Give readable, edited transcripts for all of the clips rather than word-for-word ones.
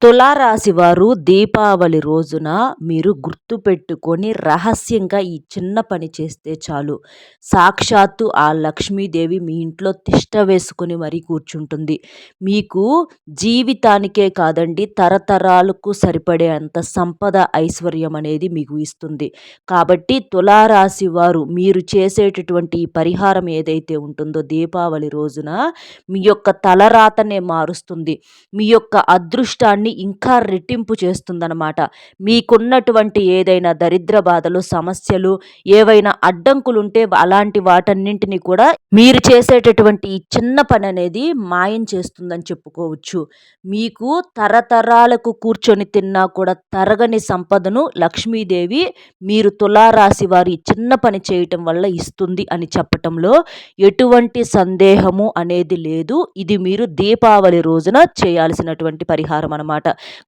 తులారాశి వారు దీపావళి రోజున మీరు గుర్తుపెట్టుకొని రహస్యంగా ఈ చిన్న పని చేస్తే చాలు. సాక్షాత్తు ఆ లక్ష్మీదేవి మీ ఇంట్లో తిష్ట వేసుకొని మరీ కూర్చుంటుంది. మీకు జీవితానికే కాదండి, తరతరాలకు సరిపడే అంత సంపద, ఐశ్వర్యం అనేది మీకు ఇస్తుంది. కాబట్టి తులారాశి వారు మీరు చేసేటటువంటి ఈ పరిహారం ఏదైతే ఉంటుందో దీపావళి రోజున మీ యొక్క తలరాతనే మారుస్తుంది. మీ యొక్క అదృష్టాన్ని ఇంకా రెట్టింపు చేస్తుందన్నమాట. మీకున్నటువంటి ఏదైనా దరిద్ర బాధలు, సమస్యలు, ఏవైనా అడ్డంకులుంటే అలాంటి వాటన్నింటిని కూడా మీరు చేసేటటువంటి ఈ చిన్న పని అనేది మాయం చేస్తుందని చెప్పుకోవచ్చు. మీకు తరతరాలకు కూర్చొని తిన్నా కూడా తరగని సంపదను లక్ష్మీదేవి మీరు తులారాశి వారి చిన్న పని చేయటం వల్ల ఇస్తుంది అని చెప్పటంలో ఎటువంటి సందేహము అనేది లేదు. ఇది మీరు దీపావళి రోజున చేయాల్సినటువంటి పరిహారం అన్నమాట.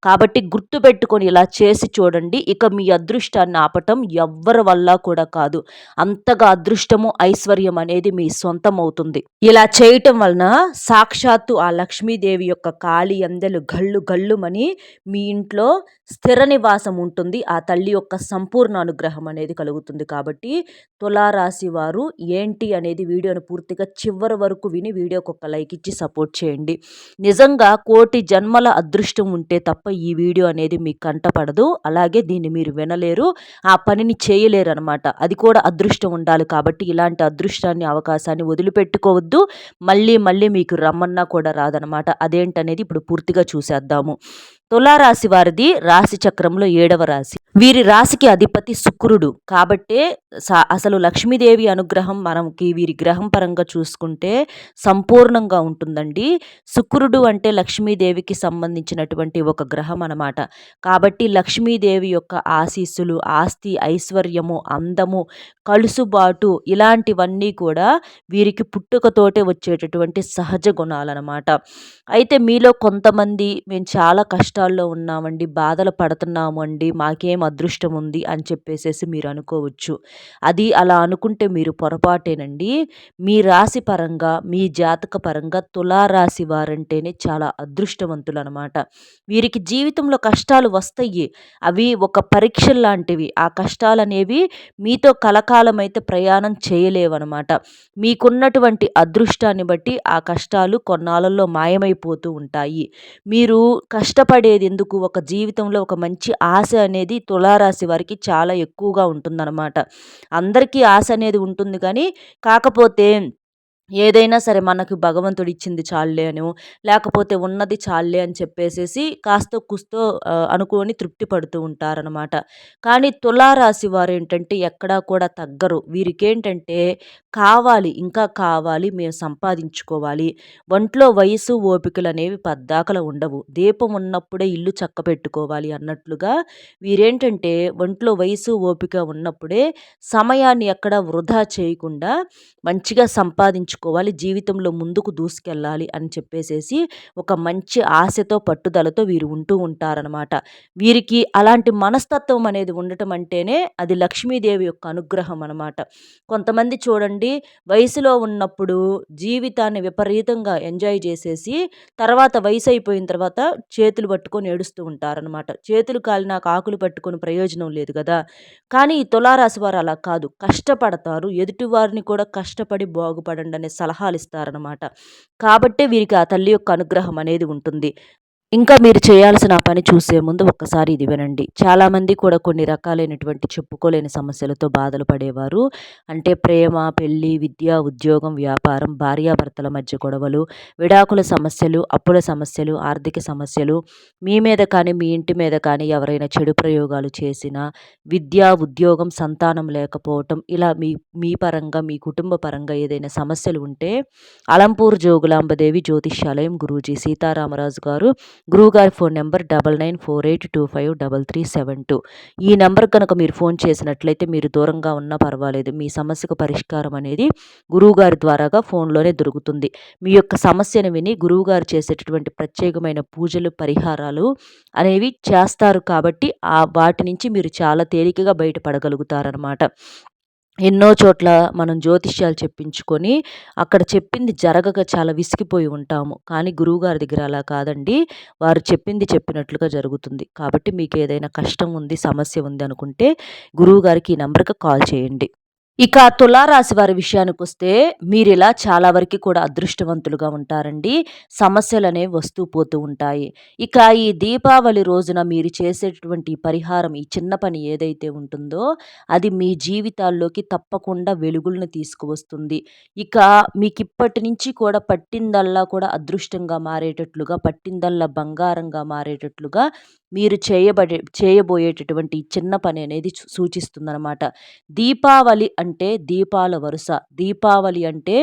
కాబట్టి గుర్తుపెట్టుకొని ఇలా చేసి చూడండి. ఇక మీ అదృష్టాన్ని ఆపటం ఎవ్వరి వల్ల కూడా కాదు. అంతగా అదృష్టము, ఐశ్వర్యం అనేది మీ సొంతం అవుతుంది. ఇలా చేయటం వలన సాక్షాత్తు ఆ లక్ష్మీదేవి యొక్క కాళి అందెలు గళ్ళు గళ్ళుమని మీ ఇంట్లో స్థిర నివాసం ఉంటుంది. ఆ తల్లి యొక్క సంపూర్ణ అనుగ్రహం అనేది కలుగుతుంది. కాబట్టి తులారాశి వారు ఏంటి అనేది వీడియోను పూర్తిగా చివరి వరకు విని వీడియోకి ఒక లైక్ ఇచ్చి సపోర్ట్ చేయండి. నిజంగా కోటి జన్మల అదృష్టం ఉంటే తప్ప ఈ వీడియో అనేది మీకు కంటపడదు. అలాగే దీన్ని మీరు వినలేరు, ఆ పనిని చేయలేరు అనమాట. అది కూడా అదృష్టం ఉండాలి. కాబట్టి ఇలాంటి అదృష్టాన్ని, అవకాశాన్ని వదిలిపెట్టుకోవద్దు. మళ్ళీ మళ్ళీ మీకు రమ్మన్నా కూడా రాదనమాట. అదేంటనేది ఇప్పుడు పూర్తిగా చూసేద్దాము. తులారాశి వారిది రాశి చక్రంలో 7వ రాశి. వీరి రాశికి అధిపతి శుక్రుడు. కాబట్టే అసలు లక్ష్మీదేవి అనుగ్రహం మనకి వీరి గ్రహం పరంగా చూసుకుంటే సంపూర్ణంగా ఉంటుందండి. శుక్రుడు అంటే లక్ష్మీదేవికి సంబంధించినటువంటి ఒక గ్రహం అన్నమాట. కాబట్టి లక్ష్మీదేవి యొక్క ఆశీస్సులు, ఆస్తి, ఐశ్వర్యము, అందము, కలుసుబాటు ఇలాంటివన్నీ కూడా వీరికి పుట్టుకతోటే వచ్చేటటువంటి సహజ గుణాలన్నమాట. అయితే మీలో కొంతమంది మేము చాలా కష్టాల్లో ఉన్నామండి, బాధలు పడుతున్నాము అండి, మాకేం అదృష్టం ఉంది అని చెప్పేసేసి మీరు అనుకోవచ్చు. అది అలా అనుకుంటే మీరు పొరపాటేనండి. మీ రాశి పరంగా, మీ జాతక పరంగా తులారాశి వారంటేనే చాలా అదృష్టవంతులు అనమాట. వీరికి జీవితంలో కష్టాలు వస్తాయి. అవి ఒక పరీక్షలు లాంటివి. ఆ కష్టాలనేవి మీతో కలకాలం అయితే ప్రయాణం చేయలేవన్నమాట. మీకున్నటువంటి అదృష్టాన్ని బట్టి ఆ కష్టాలు కొన్నాళ్ళలో మాయమైపోతూ ఉంటాయి. మీరు కష్టపడేది ఎందుకు? ఒక జీవితంలో ఒక మంచి ఆశ అనేది తులారాశి వారికి చాలా ఎక్కువగా ఉంటుందన్నమాట. అందరికీ ఆశ అనేది ఉంటుంది కానీ, కాకపోతే ఏదైనా సరే మనకు భగవంతుడు ఇచ్చింది చాలులే అనో, లేకపోతే ఉన్నది చాలులే అని చెప్పేసేసి కాస్తో కూస్తో అనుకోని తృప్తి పడుతూ ఉంటారనమాట. కానీ తులారాశి వారు ఏంటంటే ఎక్కడా కూడా తగ్గరు. వీరికేంటంటే కావాలి, ఇంకా కావాలి, మేము సంపాదించుకోవాలి. ఒంట్లో వయసు, ఓపికలు అనేవి పద్దాకల ఉండవు. దీపం ఉన్నప్పుడే ఇల్లు చక్కబెట్టుకోవాలి అన్నట్లుగా వీరేంటంటే ఒంట్లో వయసు, ఓపిక ఉన్నప్పుడే సమయాన్ని ఎక్కడా వృధా చేయకుండా మంచిగా సంపాదించుకోవాలి, జీవితంలో ముందుకు దూసుకెళ్ళాలి అని చెప్పేసేసి ఒక మంచి ఆశతో, పట్టుదలతో వీరు ఉంటూ ఉంటారనమాట. వీరికి అలాంటి మనస్తత్వం అనేది ఉండటం అంటేనే అది లక్ష్మీదేవి యొక్క అనుగ్రహం అనమాట. కొంతమంది చూడండి, వయసులో ఉన్నప్పుడు జీవితాన్ని విపరీతంగా ఎంజాయ్ చేసేసి తర్వాత వయసు అయిపోయిన తర్వాత చేతులు పట్టుకొని ఏడుస్తూ ఉంటారనమాట. చేతులు కాలినాక ఆకులు పట్టుకొని ప్రయోజనం లేదు కదా. కానీ ఈ తులారాశి వారు అలా కాదు. కష్టపడతారు. ఎదుటివారిని కూడా కష్టపడి బాగుపడండి అనే సలహాలు ఇస్తారనమాట. కాబట్టే వీరికి ఆ తల్లి యొక్క అనుగ్రహం అనేది ఉంటుంది. ఇంకా మీరు చేయాల్సిన ఆ పని చూసే ముందు ఒక్కసారి ఇది వినండి. చాలామంది కూడా కొన్ని రకాలైనటువంటి చెప్పుకోలేని సమస్యలతో బాధలు పడేవారు. అంటే ప్రేమ, పెళ్లి, విద్య, ఉద్యోగం, వ్యాపారం, భార్యాభర్తల మధ్య గొడవలు, విడాకుల సమస్యలు, అప్పుల సమస్యలు, ఆర్థిక సమస్యలు, మీ మీద కానీ, మీ ఇంటి మీద కానీ ఎవరైనా చెడు ప్రయోగాలు చేసినా, విద్య, ఉద్యోగం, సంతానం లేకపోవటం, ఇలా మీ మీ పరంగా, మీ కుటుంబ పరంగా ఏదైనా సమస్యలు ఉంటే అలంపూర్ జోగులాంబదేవి జ్యోతిష్యాలయం గురూజీ సీతారామరాజు గారు, గురువుగారి ఫోన్ నెంబర్ 9948253372. ఈ నెంబర్ కనుక మీరు ఫోన్ చేసినట్లయితే మీరు దూరంగా ఉన్నా పర్వాలేదు, మీ సమస్యకు పరిష్కారం అనేది గురువుగారి ద్వారాగా ఫోన్లోనే దొరుకుతుంది. మీ యొక్క సమస్యను విని గురువుగారు చేసేటటువంటి ప్రత్యేకమైన పూజలు, పరిహారాలు అనేవి చేస్తారు. కాబట్టి వాటి నుంచి మీరు చాలా తేలికగా బయటపడగలుగుతారనమాట. ఎన్నో చోట్ల మనం జ్యోతిష్యాలు చెప్పించుకొని, అక్కడ చెప్పింది జరగక చాలా విసిగిపోయి ఉంటాము. కానీ గురువుగారి దగ్గర అలా కాదండి. వారు చెప్పింది చెప్పినట్లుగా జరుగుతుంది. కాబట్టి మీకేదైనా కష్టం ఉంది, సమస్య ఉంది అనుకుంటే గురువుగారికి ఈ నంబర్‌కి కాల్ చేయండి. ఇక తులారాశి వారి విషయానికొస్తే మీరిలా చాలా వరకి కూడా అదృష్టవంతులుగా ఉంటారండి. సమస్యలనేవి వస్తూ పోతూ ఉంటాయి. ఇక ఈ దీపావళి రోజున మీరు చేసేటటువంటి పరిహారం, ఈ చిన్న పని ఏదైతే ఉంటుందో అది మీ జీవితాల్లోకి తప్పకుండా వెలుగులను తీసుకువస్తుంది. ఇక మీకిప్పటి నుంచి కూడా పట్టిందల్లా కూడా అదృష్టంగా మారేటట్లుగా, పట్టిందల్లా బంగారంగా మారేటట్లుగా మీరు చేయబోయేటటువంటి ఈ చిన్న పని అనేది సూచిస్తుందనమాట. దీపావళి అంటే దీపాల వరుస. దీపావళి అంటే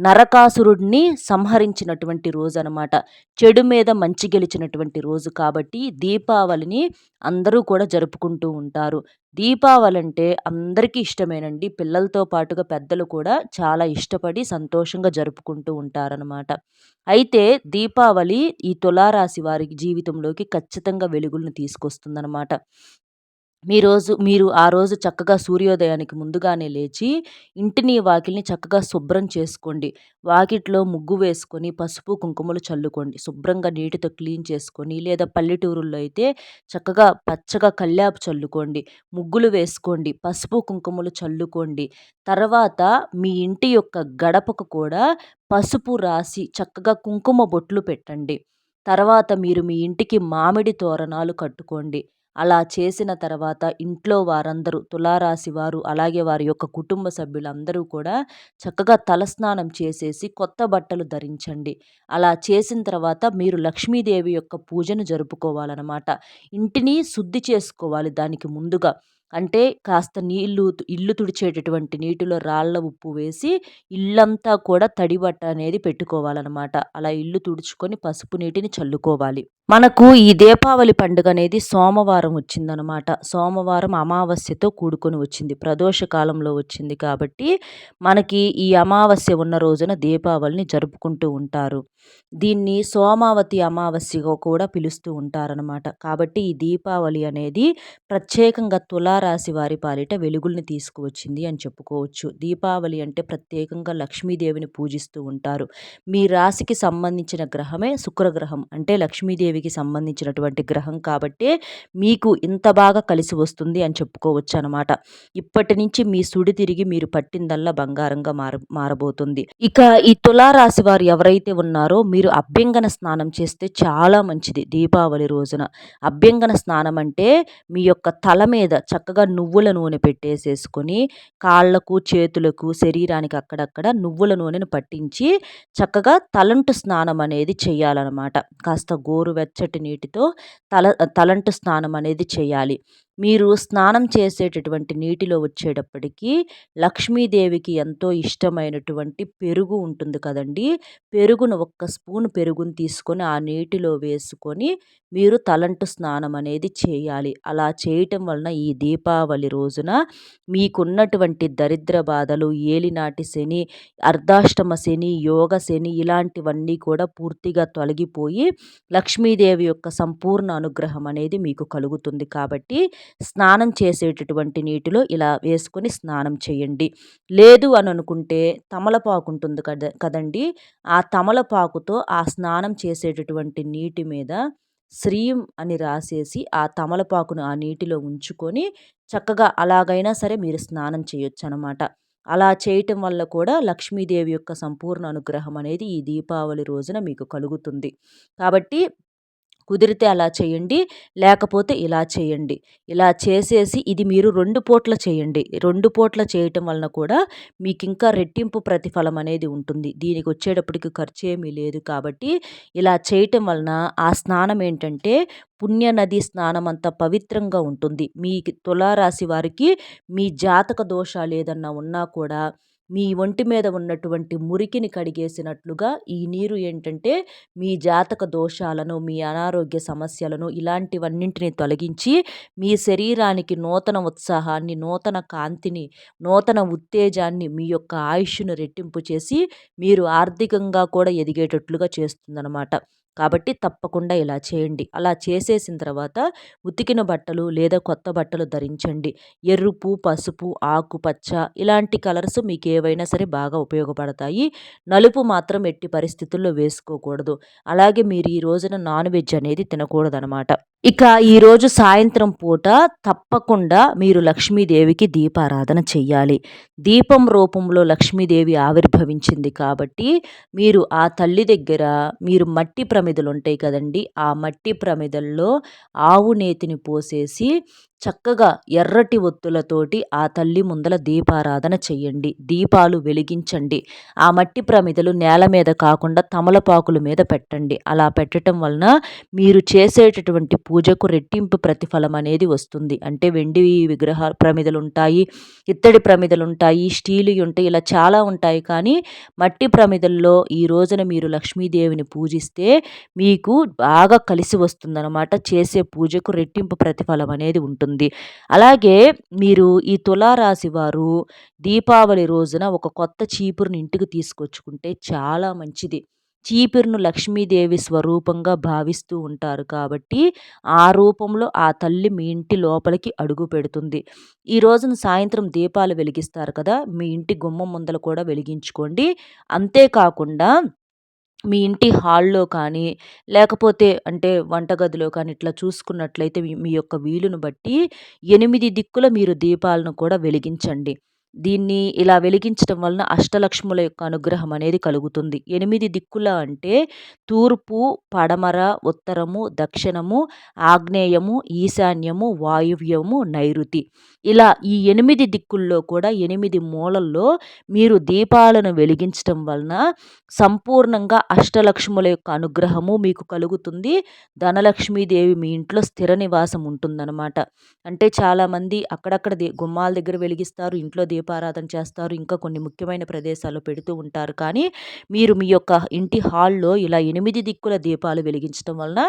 నరకాసురుడిని సంహరించినటువంటి రోజనమాట. చెడు మీద మంచి గెలిచినటువంటి రోజు కాబట్టి దీపావళిని అందరూ కూడా జరుపుకుంటూ ఉంటారు. దీపావళంటే అందరికీ ఇష్టమేనండి. పిల్లలతో పాటుగా పెద్దలు కూడా చాలా ఇష్టపడి సంతోషంగా జరుపుకుంటూ ఉంటారనమాట. అయితే దీపావళి ఈ తులారాశి వారి జీవితంలోకి ఖచ్చితంగా వెలుగులను తీసుకొస్తుందనమాట. మీరు ఆ రోజు చక్కగా సూర్యోదయానికి ముందుగానే లేచి, ఇంటిని, వాకిలిని చక్కగా శుభ్రం చేసుకోండి. వాకిట్లో ముగ్గు వేసుకొని, పసుపు, కుంకుమలు చల్లుకోండి. శుభ్రంగా నీటితో క్లీన్ చేసుకొని, లేదా పల్లెటూరుల్లో అయితే చక్కగా పచ్చగా కల్లాపు చల్లుకోండి. ముగ్గులు వేసుకోండి. పసుపు, కుంకుమలు చల్లుకోండి. తర్వాత మీ ఇంటి యొక్క గడపకు కూడా పసుపు రాసి చక్కగా కుంకుమ బొట్లు పెట్టండి. తర్వాత మీరు మీ ఇంటికి మామిడి తోరణాలు కట్టుకోండి. అలా చేసిన తర్వాత ఇంట్లో వారందరూ తులారాశి వారు, అలాగే వారి యొక్క కుటుంబ సభ్యులందరూ కూడా చక్కగా తలస్నానం చేసేసి కొత్త బట్టలు ధరించండి. అలా చేసిన తర్వాత మీరు లక్ష్మీదేవి యొక్క పూజను జరుపుకోవాలనమాట. ఇంటిని శుద్ధి చేసుకోవాలి దానికి ముందుగా. అంటే కాస్త ఇల్లు తుడిచేటటువంటి నీటిలో రాళ్ళ ఉప్పు వేసి ఇల్లంతా కూడా తడి బట్ట అనేది పెట్టుకోవాలనమాట. అలా ఇల్లు తుడుచుకొని పసుపు నీటిని చల్లుకోవాలి. మనకు ఈ దీపావళి పండుగ అనేది సోమవారం వచ్చిందనమాట. సోమవారం అమావాస్యతో కూడుకొని వచ్చింది. ప్రదోష కాలంలో వచ్చింది కాబట్టి మనకి ఈ అమావాస్య ఉన్న రోజున దీపావళిని జరుపుకుంటూ ఉంటారు. దీన్ని సోమావతి అమావాస్యగా కూడా పిలుస్తూ ఉంటారనమాట. కాబట్టి ఈ దీపావళి అనేది ప్రత్యేకంగా తులారాశి వారి పాలిట వెలుగుల్ని తీసుకువచ్చింది అని చెప్పుకోవచ్చు. దీపావళి అంటే ప్రత్యేకంగా లక్ష్మీదేవిని పూజిస్తూ ఉంటారు. మీ రాశికి సంబంధించిన గ్రహమే శుక్రగ్రహం. అంటే లక్ష్మీదేవికి సంబంధించినటువంటి గ్రహం కాబట్టే మీకు ఇంత బాగా కలిసి వస్తుంది అని చెప్పుకోవచ్చనమాట. ఇప్పటి నుంచి మీ సుడి తిరిగి మీరు పట్టిందల్లా బంగారంగా మారబోతుంది. ఇక ఈ తులారాశి వారు ఎవరైతే ఉన్నారో మీరు అభ్యంగన స్నానం చేస్తే చాలా మంచిది దీపావళి రోజున. అభ్యంగన స్నానం అంటే మీ యొక్క తల మీద చక్కగా నువ్వుల నూనె పెట్టేసేసుకొని కాళ్ళకు, చేతులకు, శరీరానికి అక్కడక్కడ నువ్వుల నూనెను పట్టించి చక్కగా తలంటు స్నానం అనేది చేయాలన్నమాట. కాస్త గోరువెచ్చటి నీటితో తలంటు స్నానం అనేది చేయాలి. మీరు స్నానం చేసేటటువంటి నీటిలో వచ్చేటప్పటికి లక్ష్మీదేవికి ఎంతో ఇష్టమైనటువంటి పెరుగు ఉంటుంది కదండీ! పెరుగును ఒక్క స్పూన్ పెరుగును తీసుకొని ఆ నీటిలో వేసుకొని మీరు తలంటు స్నానం అనేది చేయాలి. అలా చేయటం వలన ఈ దీపావళి రోజున మీకున్నటువంటి దరిద్ర బాధలు, ఏలినాటి శని, అర్ధాష్టమ శని, యోగ శని ఇలాంటివన్నీ కూడా పూర్తిగా తొలగిపోయి లక్ష్మీదేవి యొక్క సంపూర్ణ అనుగ్రహం అనేది మీకు కలుగుతుంది. కాబట్టి స్నానం చేసేటటువంటి నీటిలో ఇలా వేసుకొని స్నానం చేయండి. లేదు అని అనుకుంటే తమలపాకు ఉంటుంది కదండీ! ఆ తమలపాకుతో ఆ స్నానం చేసేటటువంటి నీటి మీద శ్రీం అని రాసేసి ఆ తమలపాకును ఆ నీటిలో ఉంచుకొని చక్కగా అలాగైనా సరే మీరు స్నానం చేయొచ్చనమాట. అలా చేయటం వల్ల కూడా లక్ష్మీదేవి యొక్క సంపూర్ణ అనుగ్రహం అనేది ఈ దీపావళి రోజున మీకు కలుగుతుంది. కాబట్టి కుదిరితే అలా చేయండి. లేకపోతే ఇలా చేయండి. ఇలా చేసేసి ఇది మీరు 2 పూట్ల చేయండి. 2 పూట్ల చేయటం వలన కూడా మీకింకా రెట్టింపు ప్రతిఫలం అనేది ఉంటుంది. దీనికొచ్చేటప్పటికి ఖర్చేమీ లేదు కాబట్టి ఇలా చేయటం వలన ఆ స్నానం ఏంటంటే పుణ్యనది స్నానం అంత పవిత్రంగా ఉంటుంది. మీ తులారాశి వారికి మీ జాతక దోషాలేదన్నా ఉన్నా కూడా మీ ఒంటి మీద ఉన్నటువంటి మురికిని కడిగేసినట్లుగా ఈ నీరు ఏంటంటే మీ జాతక దోషాలను, మీ అనారోగ్య సమస్యలను ఇలాంటివన్నింటిని తొలగించి మీ శరీరానికి నూతన ఉత్సాహాన్ని, నూతన కాంతిని, నూతన ఉత్తేజాన్ని, మీ యొక్క ఆయుష్‌ను రెట్టింపు చేసి మీరు ఆర్థికంగా కూడా ఎదిగేటట్లుగా చేస్తుందనమాట. కాబట్టి తప్పకుండా ఇలా చేయండి. అలా చేసేసిన తర్వాత ఉతికిన బట్టలు లేదా కొత్త బట్టలు ధరించండి. ఎరుపు, పసుపు, ఆకుపచ్చ ఇలాంటి కలర్స్ మీకేవైనా సరే బాగా ఉపయోగపడతాయి. నలుపు మాత్రం ఎట్టి పరిస్థితుల్లో వేసుకోకూడదు. అలాగే మీరు ఈ రోజున నాన్ వెజ్ అనేది తినకూడదనమాట. ఇక ఈరోజు సాయంత్రం పూట తప్పకుండా మీరు లక్ష్మీదేవికి దీపారాధన చెయ్యాలి. దీపం రూపంలో లక్ష్మీదేవి ఆవిర్భవించింది కాబట్టి మీరు ఆ తల్లి దగ్గర మీరు మట్టి ప్రమిదలుంటాయి కదండీ! ఆ మట్టి ప్రమిదల్లో ఆవు నేతిని పోసేసి చక్కగా ఎర్రటి ఒత్తులతోటి ఆ తల్లి ముందల దీపారాధన చెయ్యండి. దీపాలు వెలిగించండి. ఆ మట్టి ప్రమిదలు నేల మీద కాకుండా తమలపాకుల మీద పెట్టండి. అలా పెట్టటం వలన మీరు చేసేటటువంటి పూజకు రెట్టింపు ప్రతిఫలం అనేది వస్తుంది. అంటే వెండి విగ్రహ ప్రమిదలుంటాయి, ఇత్తడి ప్రమిదలుంటాయి, స్టీలుయి ఉంటాయి. ఇలా చాలా ఉంటాయి. కానీ మట్టి ప్రమిదల్లో ఈ రోజున మీరు లక్ష్మీదేవిని పూజిస్తే మీకు బాగా కలిసి వస్తుందనమాట. చేసే పూజకు రెట్టింపు ప్రతిఫలం అనేది ఉంటుంది. అలాగే మీరు ఈ తులారాశి వారు దీపావళి రోజున ఒక కొత్త చీపురుని ఇంటికి తీసుకొచ్చుకుంటే చాలా మంచిది. చీపురును లక్ష్మీదేవి స్వరూపంగా భావిస్తూ ఉంటారు కాబట్టి ఆ రూపంలో ఆ తల్లి మీ ఇంటి లోపలికి అడుగు పెడుతుంది. ఈ రోజున సాయంత్రం దీపాలు వెలిగిస్తారు కదా! మీ ఇంటి గుమ్మం ముందల కూడా వెలిగించుకోండి. అంతేకాకుండా మీ ఇంటి హాల్‌లో కానీ, లేకపోతే అంటే వంటగదిలో కానీ ఇట్లా చూసుకున్నట్లయితే మీ మీ యొక్క వీలును బట్టి 8 దిక్కుల మీరు దీపాలను కూడా వెలిగించండి. దీన్ని ఇలా వెలిగించటం వలన అష్టలక్ష్ముల యొక్క అనుగ్రహం అనేది కలుగుతుంది. 8 దిక్కుల అంటే తూర్పు, పడమర, ఉత్తరము, దక్షిణము, ఆగ్నేయము, ఈశాన్యము, వాయువ్యము, నైరుతి. ఇలా ఈ 8 దిక్కుల్లో కూడా 8 మూలల్లో మీరు దీపాలను వెలిగించటం వలన సంపూర్ణంగా అష్టలక్ష్ముల యొక్క అనుగ్రహము మీకు కలుగుతుంది. ధనలక్ష్మీదేవి మీ ఇంట్లో స్థిర నివాసం ఉంటుందన్నమాట. అంటే చాలామంది అక్కడక్కడ గుమ్మాల దగ్గర వెలిగిస్తారు, ఇంట్లో దీపారాధన చేస్తారు, ఇంకా కొన్ని ముఖ్యమైన ప్రదేశాల్లో పెడుతూ ఉంటారు. కానీ మీరు మీ యొక్క ఇంటి హాల్‌లో ఇలా 8 దిక్కుల దీపాలు వెలిగించటం వలన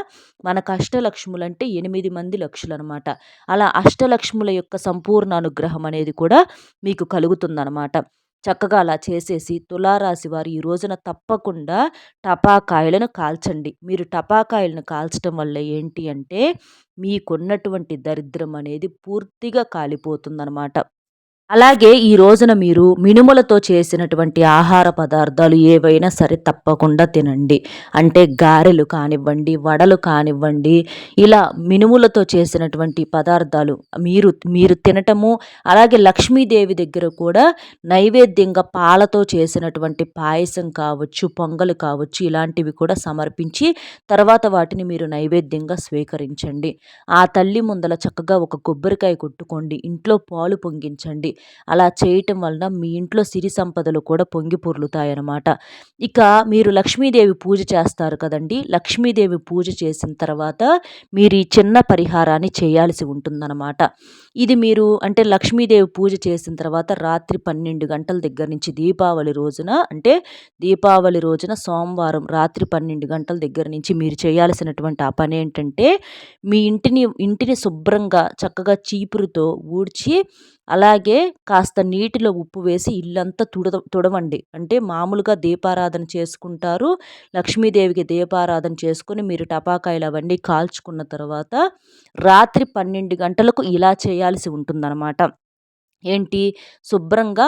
మనకు అష్టలక్ష్ములంటే 8 మంది లక్షులనమాట. అలా అష్టలక్ష్ముల యొక్క సంపూర్ణ అనుగ్రహం అనేది కూడా మీకు కలుగుతుందనమాట. చక్కగా అలా చేసేసి తులారాశి వారు ఈ రోజున తప్పకుండా టపాకాయలను కాల్చండి. మీరు టపాకాయలను కాల్చటం వల్ల ఏంటి అంటే మీకున్నటువంటి దరిద్రం అనేది పూర్తిగా కాలిపోతుందనమాట. అలాగే ఈ రోజున మీరు మినుములతో చేసినటువంటి ఆహార పదార్థాలు ఏవైనా సరే తప్పకుండా తినండి. అంటే గారెలు కానివ్వండి, వడలు కానివ్వండి, ఇలా మినుములతో చేసినటువంటి పదార్థాలు మీరు మీరు తినటము, అలాగే లక్ష్మీదేవి దగ్గర కూడా నైవేద్యంగా పాలతో చేసినటువంటి పాయసం కావచ్చు, పొంగలు కావచ్చు, ఇలాంటివి కూడా సమర్పించి తర్వాత వాటిని మీరు నైవేద్యంగా స్వీకరించండి. ఆ తల్లి ముందల చక్కగా ఒక కొబ్బరికాయ కొట్టుకోండి. ఇంట్లో పాలు పొంగించండి. అలా చేయటం వలన మీ ఇంట్లో సిరి సంపదలు కూడా పొంగి పొర్లుతాయన్నమాట. ఇక మీరు లక్ష్మీదేవి పూజ చేస్తారు కదండీ! లక్ష్మీదేవి పూజ చేసిన తర్వాత మీరు ఈ చిన్న పరిహారాన్ని చేయాల్సి ఉంటుందన్నమాట. ఇది మీరు అంటే లక్ష్మీదేవి పూజ చేసిన తర్వాత రాత్రి 12 గంటల దగ్గర నుంచి దీపావళి రోజున సోమవారం రాత్రి 12 గంటల దగ్గర నుంచి మీరు చేయాల్సినటువంటి ఆ పనేంటంటే మీ ఇంటిని శుభ్రంగా చక్కగా చీపురుతో ఊడ్చి, అలాగే కాస్త నీటిలో ఉప్పు వేసి ఇల్లంతా తుడవండి. అంటే మామూలుగా దీపారాధన చేసుకుంటారు. లక్ష్మీదేవికి దీపారాధన చేసుకొని మీరు టపాకాయలు అవన్నీ కాల్చుకున్న తర్వాత రాత్రి 12 గంటలకు ఇలా చేయాల్సి ఉంటుందన్నమాట. ఏంటి శుభ్రంగా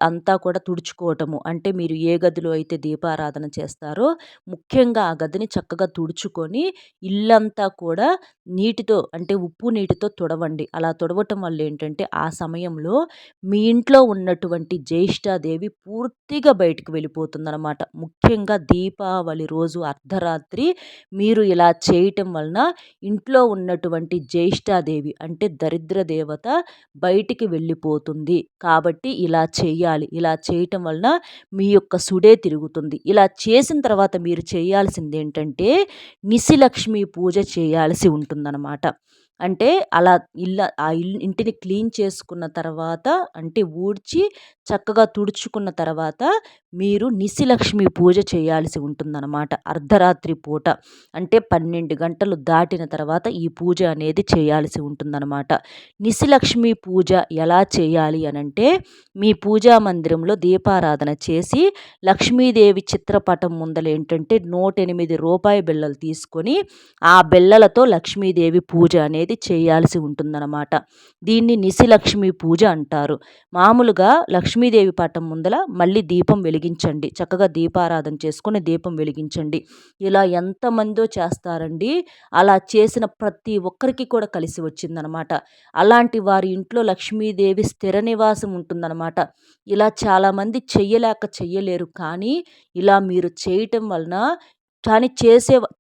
అంతా కూడా తుడుచుకోవటము. అంటే మీరు ఏ గదిలో అయితే దీపారాధన చేస్తారో ముఖ్యంగా ఆ గదిని చక్కగా తుడుచుకొని ఇల్లంతా కూడా నీటితో అంటే ఉప్పు నీటితో తుడవండి. అలా తుడవటం వల్ల ఏంటంటే ఆ సమయంలో మీ ఇంట్లో ఉన్నటువంటి జ్యేష్ఠాదేవి పూర్తిగా బయటికి వెళ్ళిపోతుందనమాట. ముఖ్యంగా దీపావళి రోజు అర్ధరాత్రి మీరు ఇలా చేయటం వలన ఇంట్లో ఉన్నటువంటి జ్యేష్ఠాదేవి అంటే దరిద్ర దేవత బయటికి వెళ్ళిపోతుంది. కాబట్టి ఇలా చేయాలి. ఇలా చేయటం వలన మీ యొక్క సుడే తిరుగుతుంది. ఇలా చేసిన తర్వాత మీరు చేయాల్సిందేంటంటే నిశిలక్ష్మి పూజ చేయాల్సి ఉంటుందన్నమాట. అంటే అలా ఇంటిని క్లీన్ చేసుకున్న తర్వాత అంటే ఊడ్చి చక్కగా తుడుచుకున్న తర్వాత మీరు నిశిలక్ష్మి పూజ చేయాల్సి ఉంటుందన్నమాట. అర్ధరాత్రి పూట అంటే 12 గంటలు దాటిన తర్వాత ఈ పూజ అనేది చేయాల్సి ఉంటుందన్నమాట. నిశిలక్ష్మి పూజ ఎలా చేయాలి అనంటే మీ పూజా మందిరంలో దీపారాధన చేసి లక్ష్మీదేవి చిత్రపటం ముందల ఏంటంటే 108 రూపాయి బిళ్ళలు తీసుకొని ఆ బిళ్ళలతో లక్ష్మీదేవి పూజ అనేది చేయాల్సి ఉంటుందన్నమాట. దీన్ని నిశిలక్ష్మి పూజ అంటారు. మామూలుగా లక్ష్మీదేవి పటం ముందల మళ్ళీ దీపం వెలిగించండి. చక్కగా దీపారాధన చేసుకొని దీపం వెలిగించండి. ఇలా ఎంతమందో చేస్తారండి. అలా చేసిన ప్రతి ఒక్కరికి కూడా కలిసి వచ్చిందనమాట. అలాంటి వారి ఇంట్లో లక్ష్మీదేవి స్థిర నివాసం ఉంటుందన్నమాట. ఇలా చాలామంది చెయ్యలేరు. కానీ ఇలా మీరు చేయటం వలన కానీ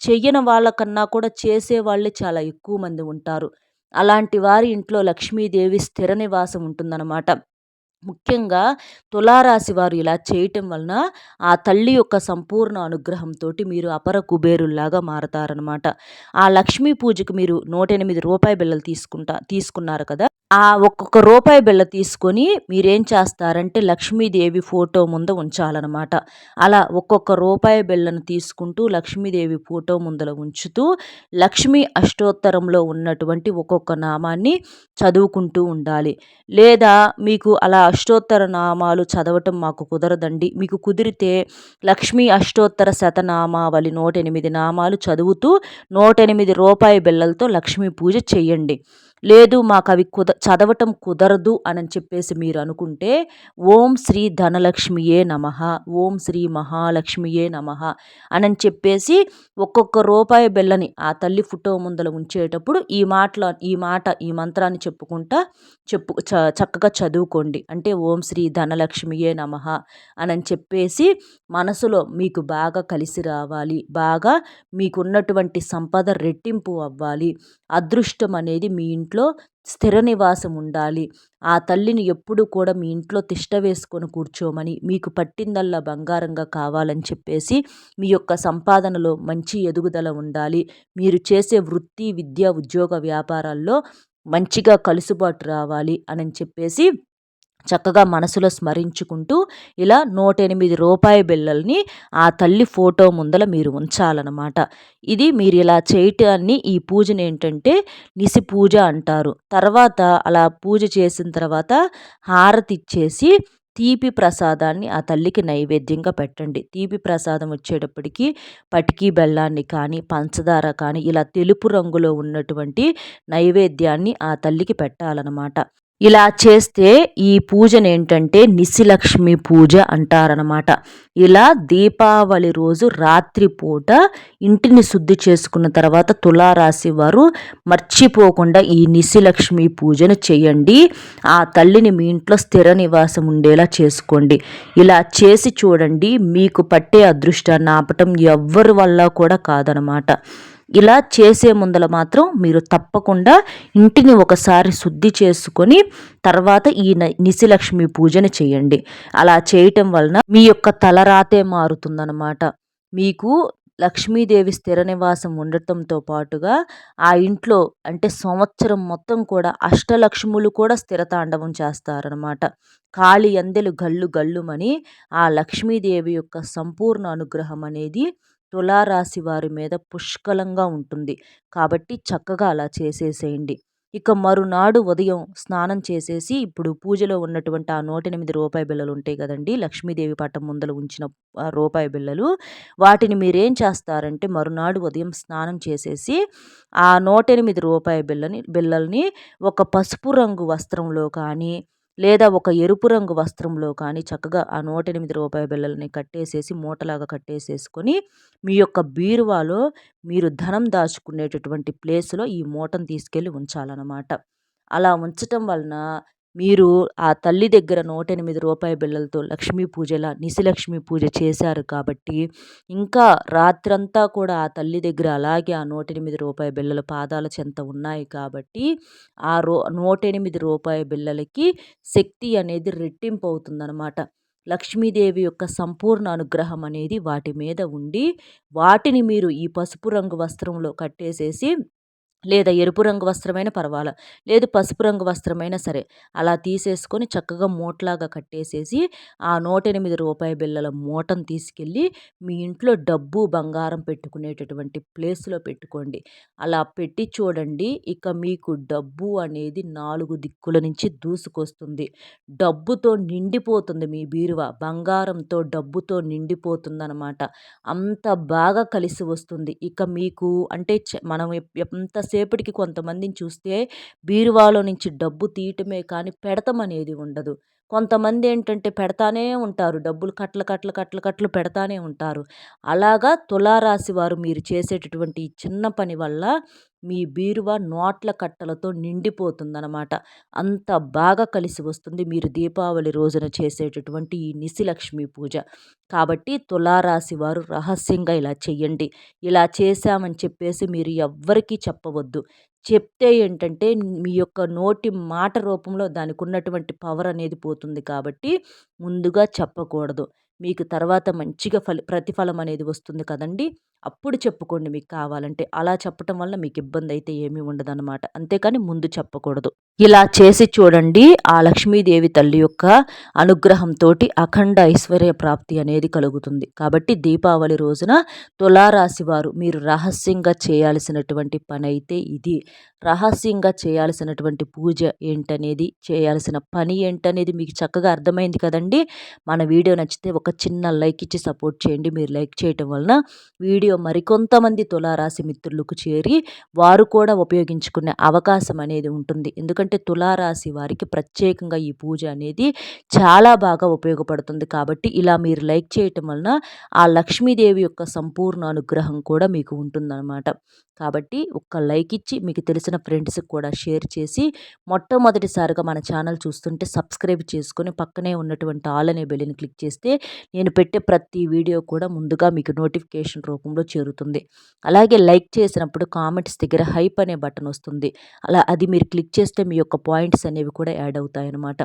చెయ్యని వాళ్ళకన్నా కూడా చేసేవాళ్ళే చాలా ఎక్కువ మంది ఉంటారు. అలాంటి వారి ఇంట్లో లక్ష్మీదేవి స్థిర నివాసం ఉంటుందన్నమాట. ముఖ్యంగా తులారాశి వారు ఇలా చేయటం వలన ఆ తల్లి యొక్క సంపూర్ణ అనుగ్రహంతోటి మీరు అపర కుబేరుల్లాగా మారతారనమాట. ఆ లక్ష్మీ పూజకు మీరు 108 రూపాయి బిళ్ళలు తీసుకున్నారు కదా! ఆ ఒక్కొక్క రూపాయి బిళ్ళ తీసుకొని మీరేం చేస్తారంటే లక్ష్మీదేవి ఫోటో ముందు ఉంచాలనమాట. అలా ఒక్కొక్క రూపాయి బిళ్ళను తీసుకుంటూ లక్ష్మీదేవి ఫోటో ముందల ఉంచుతూ లక్ష్మీ అష్టోత్తరంలో ఉన్నటువంటి ఒక్కొక్క నామాన్ని చదువుకుంటూ ఉండాలి. లేదా మీకు అలా అష్టోత్తర నామాలు చదవటం మాకు కుదరదండి. మీకు కుదిరితే లక్ష్మీ అష్టోత్తర శతనామావళి 108 నామాలు చదువుతూ 108 రూపాయి బిళ్ళలతో లక్ష్మీ పూజ చెయ్యండి. లేదు మాకు అవి చదవటం కుదరదు అని చెప్పేసి మీరు అనుకుంటే ఓం శ్రీ ధనలక్ష్మియే నమః, ఓం శ్రీ మహాలక్ష్మియే నమః అని చెప్పేసి ఒక్కొక్క రూపాయి బిళ్ళని ఆ తల్లి ఫోటో ముందల ఉంచేటప్పుడు ఈ మంత్రాన్ని చెప్పుకుంటా చక్కగా చదువుకోండి. అంటే ఓం శ్రీ ధనలక్ష్మియే నమః అని చెప్పేసి మనసులో మీకు బాగా కలిసి రావాలి, బాగా మీకున్నటువంటి సంపద రెట్టింపు అవ్వాలి, అదృష్టం అనేది మీ ఇంట్లో స్థిర నివాసం ఉండాలి, ఆ తల్లిని ఎప్పుడు కూడా మీ ఇంట్లో తిష్ట వేసుకొని కూర్చోమని, మీకు పట్టిందల్లా బంగారంగా కావాలని చెప్పేసి మీ యొక్క సంపాదనలో మంచి ఎదుగుదల ఉండాలి, మీరు చేసే వృత్తి విద్య ఉద్యోగ వ్యాపారాల్లో మంచిగా కలుసుబాటు రావాలి అని చెప్పేసి చక్కగా మనసులో స్మరించుకుంటూ ఇలా 108 రూపాయి బిళ్ళల్ని ఆ తల్లి ఫోటో ముందల మీరు ఉంచాలన్నమాట. ఇది మీరు ఇలా చేయటాన్ని ఈ పూజను ఏంటంటే నిసి పూజ అంటారు. తర్వాత అలా పూజ చేసిన తర్వాత హారతి ఇచ్చేసి తీపి ప్రసాదాన్ని ఆ తల్లికి నైవేద్యంగా పెట్టండి. తీపి ప్రసాదం వచ్చేటప్పటికి పటికి బెల్లాన్ని కానీ పంచదార కానీ ఇలా తెలుపు రంగులో ఉన్నటువంటి నైవేద్యాన్ని ఆ తల్లికి పెట్టాలన్నమాట. ఇలా చేస్తే ఈ పూజనేంటంటే నిశిలక్ష్మి పూజ అంటారనమాట. ఇలా దీపావళి రోజు రాత్రి పూట ఇంటిని శుద్ధి చేసుకున్న తర్వాత తులారాశి వారు మర్చిపోకుండా ఈ నిశిలక్ష్మి పూజను చేయండి. ఆ తల్లిని మీ ఇంట్లో స్థిర నివాసం ఉండేలా చేసుకోండి. ఇలా చేసి చూడండి, మీకు పట్టే అదృష్టాన్ని ఆపటం ఎవ్వరి వల్ల కూడా కాదనమాట. ఇలా చేసే ముందల మాత్రం మీరు తప్పకుండా ఇంటిని ఒకసారి శుద్ధి చేసుకొని తర్వాత ఈ నిశిలక్ష్మి పూజను చేయండి. అలా చేయటం వలన మీ యొక్క తలరాతే మారుతుందన్నమాట. మీకు లక్ష్మీదేవి స్థిర నివాసం ఉండటంతో పాటుగా ఆ ఇంట్లో అంటే సంవత్సరం మొత్తం కూడా అష్టలక్ష్ములు కూడా స్థిరతాండవం చేస్తారనమాట. కాళి అందెలు గల్లు గల్లుమని ఆ లక్ష్మీదేవి యొక్క సంపూర్ణ అనుగ్రహం అనేది తులారాశి వారి మీద పుష్కలంగా ఉంటుంది. కాబట్టి చక్కగా అలా చేసేసేయండి. ఇక మరునాడు ఉదయం స్నానం చేసేసి ఇప్పుడు పూజలో ఉన్నటువంటి ఆ 108 రూపాయి బిళ్ళలు ఉంటాయి కదండీ! లక్ష్మీదేవి పటం ముందల ఉంచిన రూపాయి బిళ్ళలు. వాటిని మీరేం చేస్తారంటే మరునాడు ఉదయం స్నానం చేసేసి ఆ 108 రూపాయి బిళ్ళల్ని ఒక పసుపు రంగు వస్త్రంలో కానీ లేదా ఒక ఎరుపు రంగు వస్త్రంలో కానీ చక్కగా ఆ 108 రూపాయి బిళ్ళలని కట్టేసేసి మూటలాగా కట్టేసేసుకొని మీ యొక్క బీరువాలో మీరు ధనం దాచుకునేటటువంటి ప్లేస్‌లో ఈ మూటను తీసుకెళ్ళి ఉంచాలన్నమాట. అలా ఉంచటం వలన మీరు ఆ తల్లి దగ్గర 108 రూపాయి బిళ్ళలతో లక్ష్మీ పూజలా నిశిలక్ష్మి పూజ చేశారు కాబట్టి ఇంకా రాత్రంతా కూడా ఆ తల్లి దగ్గర అలాగే ఆ 108 రూపాయి బిళ్ళలు పాదాల చెంత ఉన్నాయి కాబట్టి ఆ 108 రూపాయి బిళ్ళలకి శక్తి అనేది రెట్టింపు అవుతుందన్నమాట. లక్ష్మీదేవి యొక్క సంపూర్ణ అనుగ్రహం అనేది వాటి మీద ఉండి వాటిని మీరు ఈ పసుపు రంగు వస్త్రంలో కట్టేసేసి లేదా ఎరుపు రంగు వస్త్రమైనా పర్వాలా, లేదు పసుపు రంగు వస్త్రమైనా సరే, అలా తీసేసుకొని చక్కగా మూటలాగా కట్టేసేసి, ఆ రూ. 108 బిళ్ళల మూటను తీసుకెళ్ళి మీ ఇంట్లో డబ్బు, బంగారం పెట్టుకునేటటువంటి ప్లేస్‌లో పెట్టుకోండి. అలా పెట్టి చూడండి, ఇక మీకు డబ్బు అనేది 4 దిక్కుల నుంచి దూసుకొస్తుంది. డబ్బుతో నిండిపోతుంది మీ బీరువా. బంగారంతో, డబ్బుతో నిండిపోతుందనమాట. అంత బాగా కలిసి వస్తుంది. ఇక మీకు అంటే మనం ఎంతసేపటికి కొంతమందిని చూస్తే బీరువాలో నుంచి డబ్బు తీయటమే కానీ పెడతమనేది ఉండదు. కొంతమందేంటంటే పెడతానే ఉంటారు. డబ్బులు కట్టలు, కట్టలు, కట్టలు, కట్టలు పెడతానే ఉంటారు. అలాగా తులారాశి వారు మీరు చేసేటటువంటి ఈ చిన్న పని వల్ల మీ బీరువా నోట్ల కట్టలతో నిండిపోతుందనమాట. అంత బాగా కలిసి వస్తుంది మీరు దీపావళి రోజున చేసేటటువంటి ఈ నిశిలక్ష్మి పూజ. కాబట్టి తులారాశి వారు రహస్యంగా ఇలా చెయ్యండి. ఇలా చేశామని చెప్పేసి మీరు ఎవ్వరికీ చెప్పవద్దు. చెప్తే ఏంటంటే మీ యొక్క నోటి మాట రూపంలో దానికున్నటువంటి పవర్ అనేది పోతుంది కాబట్టి ముందుగా చెప్పకూడదు. మీకు తర్వాత మంచిగా ప్రతిఫలం అనేది వస్తుంది కదండీ! అప్పుడు చెప్పుకోండి మీకు కావాలంటే. అలా చెప్పటం వల్ల మీకు ఇబ్బందయితే ఏమీ ఉండదనమాట. అంతేకాని ముందు చెప్పకూడదు. ఇలా చేసి చూడండి. ఆ లక్ష్మీదేవి తల్లి యొక్క అనుగ్రహంతోటి అఖండ ఐశ్వర్య ప్రాప్తి అనేది కలుగుతుంది. కాబట్టి దీపావళి రోజున తులారాశి వారు మీరు రహస్యంగా చేయాల్సినటువంటి పనైతే ఇది. రహస్యంగా చేయాల్సినటువంటి పూజ ఏంటనేది, చేయాల్సిన పని ఏంటనేది మీకు చక్కగా అర్థమైంది కదండీ! మన వీడియో నచ్చితే ఒక చిన్న లైక్ ఇచ్చి సపోర్ట్ చేయండి. మీరు లైక్ చేయటం వలన వీడియో మరికొంతమంది తులారాశి మిత్రులకు చేరి వారు కూడా ఉపయోగించుకునే అవకాశం అనేది ఉంటుంది. ఎందుకంటే తులారాశి వారికి ప్రత్యేకంగా ఈ పూజ అనేది చాలా బాగా ఉపయోగపడుతుంది. కాబట్టి ఇలా మీరు లైక్ చేయటం వలన ఆ లక్ష్మీదేవి యొక్క సంపూర్ణ అనుగ్రహం కూడా మీకు ఉంటుందన్నమాట. కాబట్టి ఒక్క లైక్ ఇచ్చి మీకు తెలిసిన ఫ్రెండ్స్‌కి కూడా షేర్ చేసి మొట్టమొదటిసారిగా మన ఛానల్ చూస్తుంటే సబ్స్క్రైబ్ చేసుకొని పక్కనే ఉన్నటువంటి ఆల్ అనే బెల్‌ని క్లిక్ చేస్తే నేను పెట్టే ప్రతి వీడియో కూడా ముందుగా మీకు నోటిఫికేషన్ రూపంలో చేరుతుంది. అలాగే లైక్ చేసినప్పుడు కామెంట్స్ దగ్గర హైప్ అనే బటన్ వస్తుంది. అది మీరు క్లిక్ చేస్తే మీ యొక్క పాయింట్స్ అనేవి కూడా యాడ్ అవుతాయన్నమాట.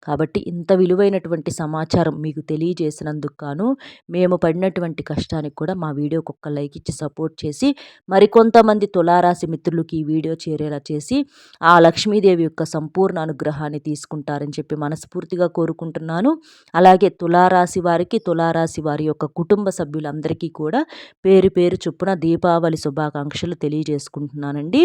కాబట్టి ఇంత విలువైనటువంటి సమాచారం మీకు తెలియజేసినందుకు గాను మేము పడినటువంటి కష్టానికి కూడా మా వీడియోకి ఒక్క లైక్ ఇచ్చి సపోర్ట్ చేసి మరికొంతమంది తులారాశి మిత్రులకి ఈ వీడియో చేరేలా చేసి ఆ లక్ష్మీదేవి యొక్క సంపూర్ణ అనుగ్రహాన్ని తీసుకుంటారని చెప్పి మనస్ఫూర్తిగా కోరుకుంటున్నాను. అలాగే తులారాశి వారికి, తులారాశి వారి యొక్క కుటుంబ సభ్యులందరికీ కూడా పేరు పేరు చొప్పున దీపావళి శుభాకాంక్షలు తెలియజేసుకుంటున్నానండి.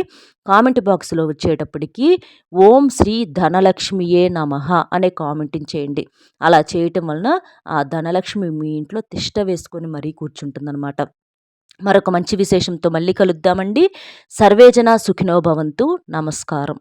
కామెంట్ బాక్స్‌లో వచ్చేటప్పటికి ఓం శ్రీ ధనలక్ష్మియే నమః అనే కామెంటింగ్ చేయండి. అలా చేయటం వలన ఆ ధనలక్ష్మి మీ ఇంట్లో తిష్ట వేసుకొని మరీ కూర్చుంటుందనమాట. మరొక మంచి విశేషంతో మళ్ళీ కలుద్దామండి. సర్వేజన సుఖినో భవంతు. నమస్కారం.